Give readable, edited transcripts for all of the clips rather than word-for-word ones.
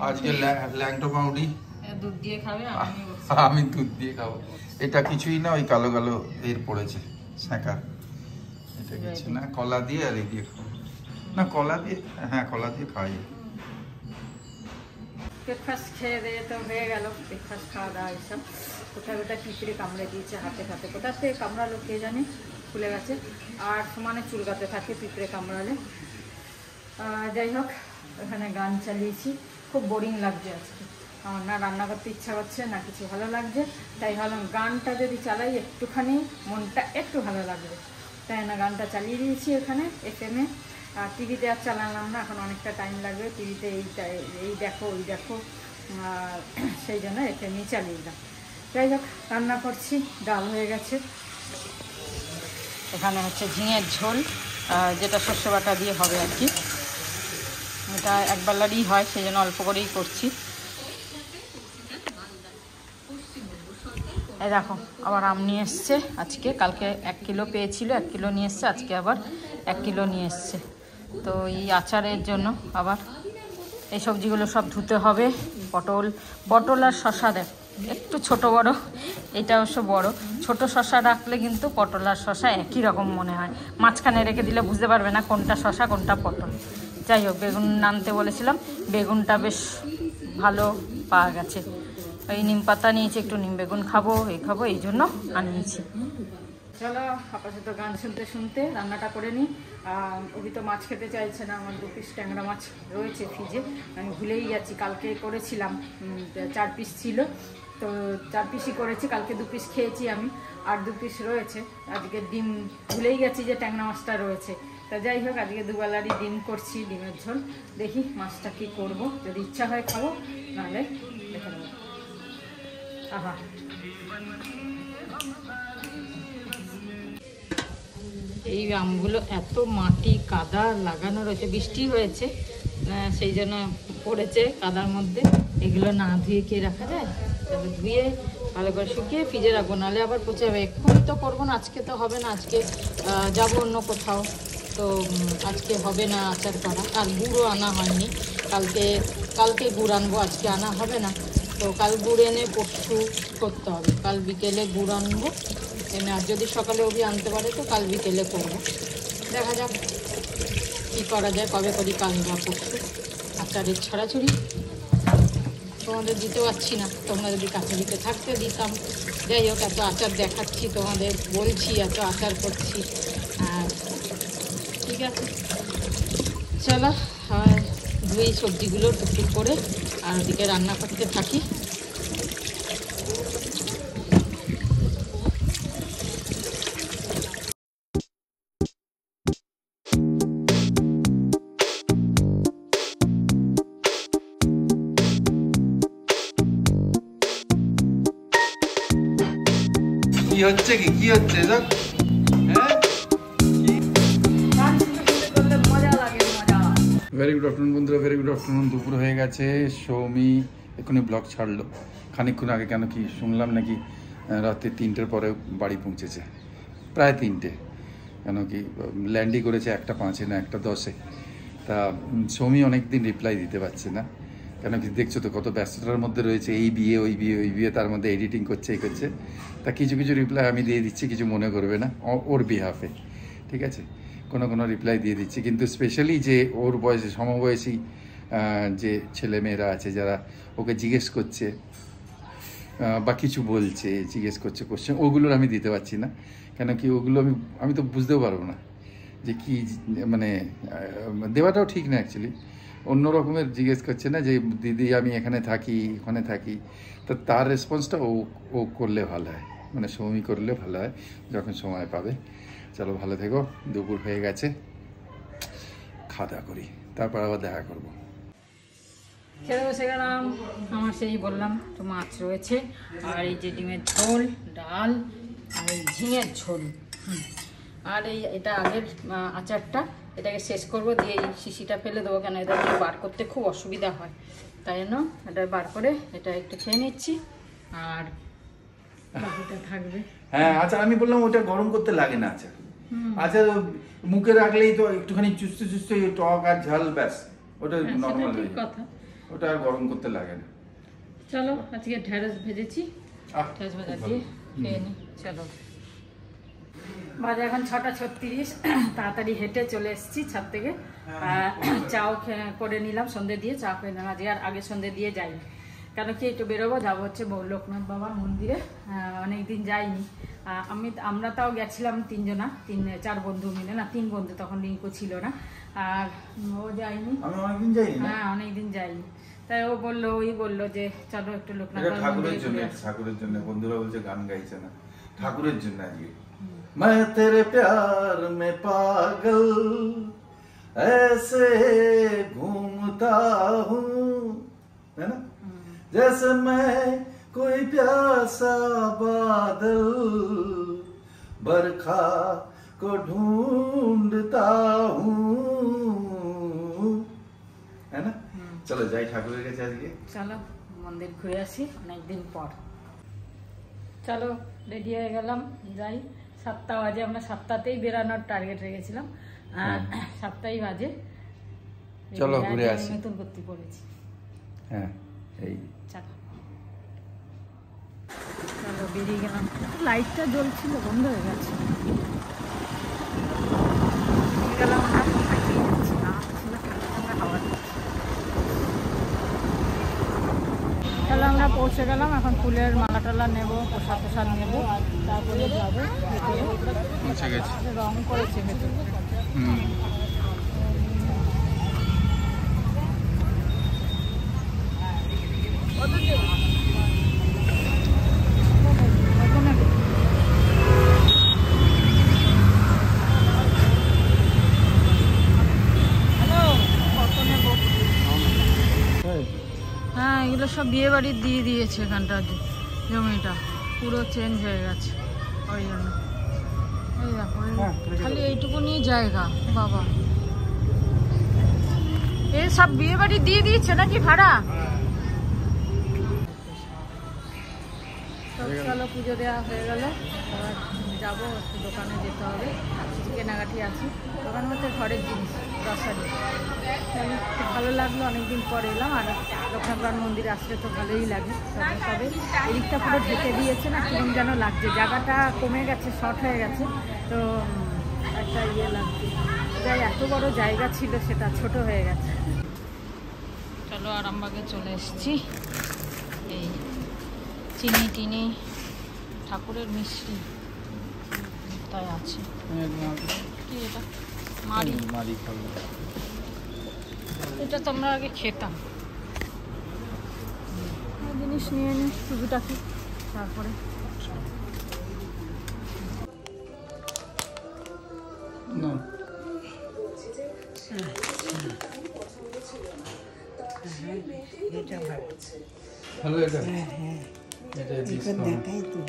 আজকে ল্যাংটো পাউডি দুধ দিয়ে খাবে, আমি দুধ দিয়ে খাবো। এটা কিছুই না, ওই কালো কালো এর পড়েছে শাঁকা, এটা কিছু না। কলা দিয়ে আর এই দিয়ে খাবো না, কলা দিয়ে, হ্যাঁ কলা দিয়ে খাই। ব্রেকফাস্ট খেয়ে দিয়ে তো হয়ে গেল, ব্রেকফাস্ট খাওয়া দাওয়া এইসব। কোথায় কোথায় পিঁপড়ে কামড়ে দিয়েছে হাতে হাতে, কোথার থেকে কামড়ালো কে জানি, খুলে গেছে। আর সমানে চুলকাতে থাকে পিঁপড়ে কামড়ালে। যাই হোক, ওখানে গান চালিয়েছি, খুব বোরিং লাগছে আজকে। আমার না রান্না করতে ইচ্ছা করছে না কিছু ভালো লাগছে, তাই ভাবলাম গানটা যদি চালাই একটুখানি মনটা একটু ভালো লাগবে, তাই না গানটা চালিয়ে দিয়েছি এখানে FM-এ। আর টিভিতে আর চালালাম না, এখন অনেকটা টাইম লাগবে টিভিতে, এই দেখো ওই দেখো, সেই জন্য FM-ই চালিয়ে দিলাম। যাই হোক, রান্না করছি, ডাল হয়ে গেছে, এখানে হচ্ছে ঝিঙের ঝোল, যেটা শস্য বাটা দিয়ে হবে আর কি। এটা একবেলারই হয়, সেই জন্য অল্প করেই করছি। এই দেখো, আবার আম নিয়ে এসছে আজকে, কালকে 1 কিলো পেয়েছিল, 1 কিলো নিয়ে এসছে, আজকে আবার 1 কিলো নিয়ে এসছে। তো এই আচারের জন্য আবার এই সবজিগুলো সব ধুতে হবে। পটল আর শশা দেখ একটু ছোট বড়, এটা অবশ্য বড়। ছোট শশা রাখলে কিন্তু পটল আর শশা একই রকম মনে হয়, মাঝখানে রেখে দিলে বুঝতে পারবে না কোনটা শশা কোনটা পটল। যাই হোক, বেগুন আনতে বলেছিলাম, বেগুনটা বেশ ভালো পাওয়া গেছে। এই নিম পাতা নিয়েছি, একটু নিম বেগুন খাবো, এই জন্য আনিয়েছি। চলো আপাতত গান শুনতে শুনতে রান্নাটা করে নিই। ওই তো মাছ খেতে চাইছে না, আমার 2 পিস ট্যাংরা মাছ রয়েছে ফ্রিজে, আমি ভুলেই যাচ্ছি। কালকে করেছিলাম 4 পিস ছিল, তো 4 পিসই করেছি, কালকে 2 পিস খেয়েছি আমি, আর 2 পিস রয়েছে। আজকে ডিম ভুলেই গেছি যে ট্যাংরা মাছটা রয়েছে। তা যাই হোক, আজকে দুবেলারই ডিম করছি, ডিমের ঝোল। দেখি মাছটা কি করব, যদি ইচ্ছা হয় খাবো, নাহলে দেখে নেবো। আহা, এই আমগুলো এত মাটি কাদা লাগানো রয়েছে, বৃষ্টি হয়েছে সেই জন্য পড়েছে কাদার মধ্যে। এগুলো না ধুয়ে কে রাখা যায়? তবে ধুয়ে ভালো করে শুকিয়ে ফ্রিজে রাখবো, নাহলে আবার পচে যাবে। এক্ষুনি তো করবো না, আজকে তো হবে না, আজকে যাবো অন্য কোথাও, তো আজকে হবে না আচার করা। আর গুঁড়ো আনা হয়নি, কালকে গুড় আনবো, আজকে আনা হবে না। তো কাল গুড় এনে পরশু করতে হবে, কাল বিকেলে গুড় আনবো এনে, আর যদি সকালে অবধি আনতে পারে তো কাল বিকেলে করবো। দেখা যাক কী করা যায়, কবে করি, কাল বা পরশু। আচারের ছড়াছড়ি তোমাদের দিতে পারছি না, তোমরা যদি কাছে দিতে থাকতে দিতাম। যাই হোক, এত আচার দেখাচ্ছি তোমাদের, বলছি এত আচার করছি। আর ঠিক আছে, চলো ধুই সবজিগুলো টুকটুক করে, আর ওদিকে রান্না করতে থাকি। কি হচ্ছে কি হচ্ছে এসব? ভেরি গুড আফটারনুন বন্ধুরা, ভেরি গুড আফটারনুন। দুপুর হয়ে গেছে, সৌমি এখনই ব্লগ ছাড়লো খানিকক্ষণ আগে। কেন কি শুনলাম নাকি রাতে 3টের পরে বাড়ি পৌঁছেছে, প্রায় 3টে। কেন কি ল্যান্ডই করেছে 1:05 না 1:10। তা সৌমি অনেকদিন রিপ্লাই দিতে পারছে না, কেন কি দেখছো তো কত ব্যস্ততার মধ্যে রয়েছে, এই বিয়ে ওই বিয়ে ওই বিয়ে, তার মধ্যে এডিটিং করছে এই করছে। তা কিছু কিছু রিপ্লাই আমি দিয়ে দিচ্ছি, কিছু মনে করবে না, ওর বিহাফে, ঠিক আছে। কোনো রিপ্লাই দিয়ে দিচ্ছি, কিন্তু স্পেশালি যে ওর বয়সে সমবয়সী যে ছেলে মেয়েরা আছে, যারা ওকে জিজ্ঞেস করছে বা কিছু বলছে, জিজ্ঞেস করছে কোশ্চেন, ওগুলোর আমি দিতে পারছি না। কেন কি ওগুলো আমি তো বুঝতেও পারবো না যে কি, মানে দেওয়াটাও ঠিক না অ্যাকচুয়ালি। অন্য রকমের জিজ্ঞেস করছে না যে দিদি আমি এখানে থাকি ওখানে থাকি, তো তার রেসপন্সটা ও করলে ভালো হয়, মানে সৌমি করলে ভালো হয় যখন সময় পাবে। চলো ভালো থেকো, দুপুর হয়ে গেছে, খাওয়া দাওয়া করি, তারপর আবার দেখা করবো। খেতে বসে গেলাম। আমার সেই বললাম তো মাছ রয়েছে, আর এই যে ডিমের ঝোল, ডাল, আর এই ঝিঙের ঝোল, আর এটা আগের আচারটা, এটাকে শেষ করবো, দিয়ে এই শিশিটা ফেলে দেবো, কেন এটা বার করতে খুব অসুবিধা হয়, তাই জন্য এটা বার করে এটা একটু খেয়ে নিচ্ছি, আর বাকিটা থাকবে। হ্যাঁ আচ্ছা, আমি বললাম ওটা গরম করতে লাগে না আচার। আচ্ছা মুখে রাখলেই তো একটুখানি চুষতে চুষতে টক আর ঝাল, ব্যাস ওটা নরমাল হয়ে যায়। কথা ওটা আর গরম করতে লাগে না। চলো আজকে ঢেঁড়স ভেজেছি, ঢেঁড়স ভাজা দিয়ে খেয়ে নিই। চলো বাজে এখন 6:36, তাড়াতাড়ি হেঁটে চলে এসেছি ছাদ থেকে। চাও করে নিলাম সন্ধে দিয়ে, চা করে নিলাম। আজকে আর আগে সন্ধে দিয়ে যাইনি, কেন কি একটু বেরোবো, যাবো হচ্ছে লোকনাথ বাবার মন্দিরে, অনেকদিন যাইনি। আমরা তাও গেছিলাম 3 বন্ধু মিলে, না 3 বন্ধু, তখন রিঙ্কু ছিল না, আর ও যায়নি। হ্যাঁ অনেকদিন যাইনি, তাই ও বললো, ওই বললো যে চলো একটু লোকনাথ বাবার ঠাকুরের জন্য, ঠাকুরের জন্য বন্ধুরা বলছে গান গাইছে না, ঠাকুরের জন্য আজকে। मैं तेरे प्यार में पागल ऐसे घूमता हूँ, है ना, जैसे मैं कोई प्यासा बादल बरखा को ढूंढता हूँ, है ना। চলো যাই ঠাকুরের কাছে আজকে। চলো মন্দির ঘুরে আসি অনেকদিন পর। চলো রেডি হয়ে গেলাম, যাই। 7টা বাজে, আমরা 7টাতেই বেরানোর টার্গেট রেখেছিলাম, 7টাই বাজে। চলো ঘুরে আসি। নতুন করতে পড়েছি। হ্যাঁ এই চলো চলো বেরিয়ে গেলাম। লাইটটা জ্বলছিল, বন্ধ হয়ে গেছে। গেলাম চলো আমরা পৌঁছে গেলাম। এখন ফুলের মালা টালা নেবো, প্রসাদ নেবো, তারপরে যাবো। পৌঁছে গেছি, রং করেছে ভেতরে। হ্যাঁ এগুলো সব বিয়ে বাড়ির দিয়ে দিয়েছে, এখানটা জমিটা পুরো চেঞ্জ হয়ে গেছে, ওই জন্য। এই দেখো খালি এইটুকুনি জায়গা, বাবা এই সব বিয়ে বাড়ি দিয়ে দিয়েছে নাকি ভাড়া? চলো পুজো দেওয়া হয়ে গেল, এবার যাবো একটু দোকানে যেতে হবে, কিছু কেনাকাটি আছে। দোকান হচ্ছে ঘরের জিনিস, গ্রসারি। খুব ভালো লাগলো, অনেকদিন পর এলাম। আর লোকনাথ মন্দিরে আসলে তো ভালোই লাগে। তবে এদিকটা পুরো ঢেকে দিয়েছে না, কিরম যেন লাগছে, জায়গাটা কমে গেছে, শর্ট হয়ে গেছে, তো একটা ইয়ে লাগছে। যাই এত বড় জায়গা ছিল সেটা ছোট হয়ে গেছে। চলো আরামবাগে চলে এসেছি। এই চিনি টিনি ঠাকুরের মিষ্টি তাই আছে। কি এটা? মারি খাবো। এটা তো আমরা আগে খেতাম। জিনিস নিয়ে নিই টুকিটাকি, তারপরে ভালো। এটা দেখাই তো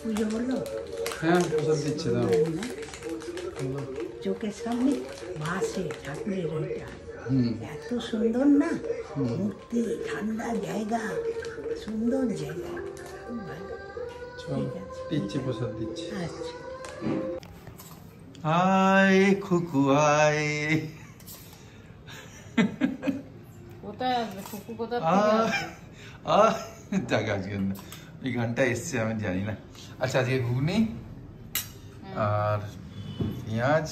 পুজো হলো। হ্যাঁ প্রসাদ দিচ্ছে দাও। চোখের সামনে ভাসে ঠাকুরের এটা, এত সুন্দর না মূর্তি, ঠান্ডা জায়গা, সুন্দর জায়গা, খুব ভালো। দিচ্ছে প্রসাদ দিচ্ছে। আচ্ছা আয় খুকু আয়। কোথায় আসবে খুকু? কোথা জায়গা আজকে এই গানটা এসছে আমি জানি না। আচ্ছা আজকে ঘুগনি আর পেঁয়াজ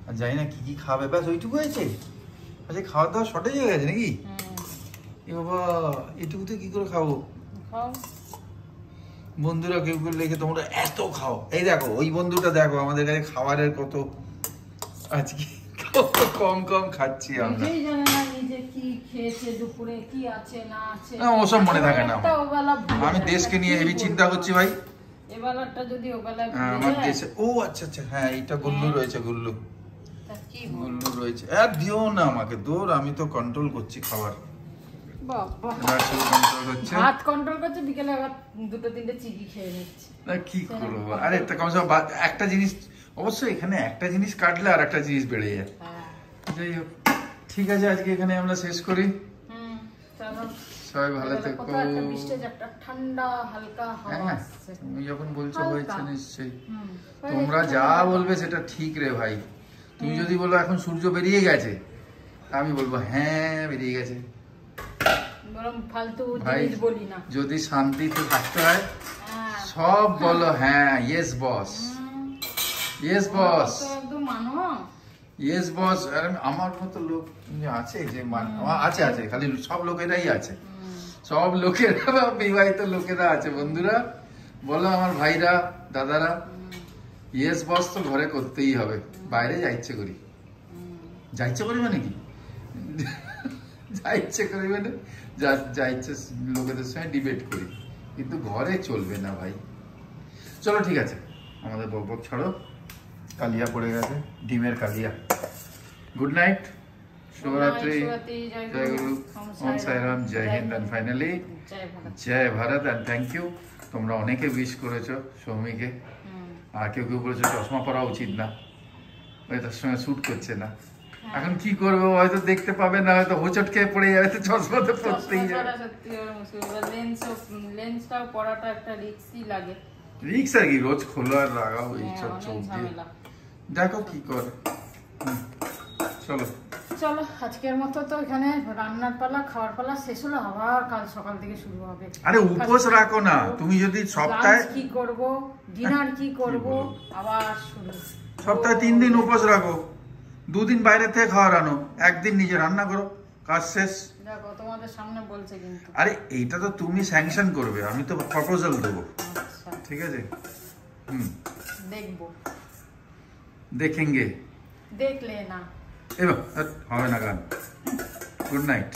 আর জানি না কি কি খাবে, ব্যাস ওইটুকু হয়েছে। আচ্ছা খাওয়া দাওয়া শর্টেজ হয়ে গেছে নাকি? এ বাবা এটুকুতে কি করে খাবো? বন্ধুরা কেউ কেউ লেখে তোমরা এত খাও। এই দেখো ওই বন্ধুটা দেখো, আমাদের কাছে খাবারের কত আজকে কম কম খাচ্ছি আমরা। ওসব মনে থাকে না। আমি দেশকে নিয়ে হেভি চিন্তা করছি ভাই। আমার দেশে ও আচ্ছা আচ্ছা হ্যাঁ এইটা গুল্লু রয়েছে, গুল্লু রয়েছে। দিও না আমাকে দূর, আমি তো কন্ট্রোল করছি খাবার। কি করবো? আরে একটা জিনিস অবশ্যই এখানে একটা জিনিস কাটলে আর একটা জিনিস বেড়ে যায়। যাই হোক ঠিক আছে, আজকে এখানে আমরা শেষ করি। সবাই ভালো থেকো। ঠান্ডা হালকা হাওয়া, তুমি যখন বলছো হয়েছে নিশ্চয়ই। তোমরা যা বলবে সেটা ঠিক রে ভাই। তুমি যদি বলো এখন সূর্য বেরিয়ে গেছে আমি বলবো হ্যাঁ বেরিয়ে গেছে। বরং ফালতু ভাই জিনিস বলি না। যদি শান্তিতে থাকতে হয় হ্যাঁ, সব বলো হ্যাঁ, ইয়েস বস, ইয়েস বস, একদম মানো। Yes boss. আমার মতো লোক আছে যে আছে আছে, খালি সব লোকেরাই আছে, সব লোকেরা বিবাহিত লোকেরা আছে। বন্ধুরা বলো, আমার ভাইরা দাদারা, ইয়েস বস তো ঘরে করতেই হবে, বাইরে যা ইচ্ছে করি। যা ইচ্ছে করি মানে কি, যা ইচ্ছে করি মানে যা ইচ্ছে লোকেদের সঙ্গে ডিবেট করি, কিন্তু ঘরে চলবে না ভাই। চলো ঠিক আছে, আমাদের বকবক ছাড়ো, কালিয়া পড়ে গেছে, ডিমের কালিয়া। গুড নাইট, শুভরাত্রি, জয় গুরু, ওম সাইরাম, জয় হিন্দ, এন্ড ফাইনালি জয় ভারত। এন্ড থ্যাংক ইউ, তোমরা অনেকে উইশ করেছো সৌমিকে, আর কেউ কেউ বলেছো চশমা পরা উচিত না, ওই তার সঙ্গে শ্যুট করছে না। এখন কি করবো, হয়তো দেখতে পাবে না, হয়তো হোঁচট খেয়ে পড়ে যাবে, তো চশমা তো পড়তেই যাবে। লেন্সটাও পরাটা একটা রিস্কই লাগে। রিক্স আর কি, রোজ খোলো আর লাগাও এইসব চোখ দিয়ে, দেখো কি করে। চলো চলো, আজকের মতো তো এখানে রান্নার পালা, খাওয়ার পালা শেষ হলো, আবার কাল সকাল থেকে শুরু হবে। আরে উপোস রাখো না তুমি, যদি সপ্তাহে কি করব, ডিনার কি করব, আবার শুরু। সপ্তাহে 3 দিন উপোস রাখো, 2 দিন বাইরে থেকে খাওয়ার আনো, 1 দিন নিজে রান্না করো, কাজ শেষ। দেখো তোমাদের সামনে বলছে কিন্তু। আরে এইটা তো তুমি স্যাংশন করবে, আমি তো প্রপোজাল দেবো। আচ্ছা ঠিক আছে, দেখবো, দেখেঙ্গে, দেখলে না এবার হবে না গান। Good night.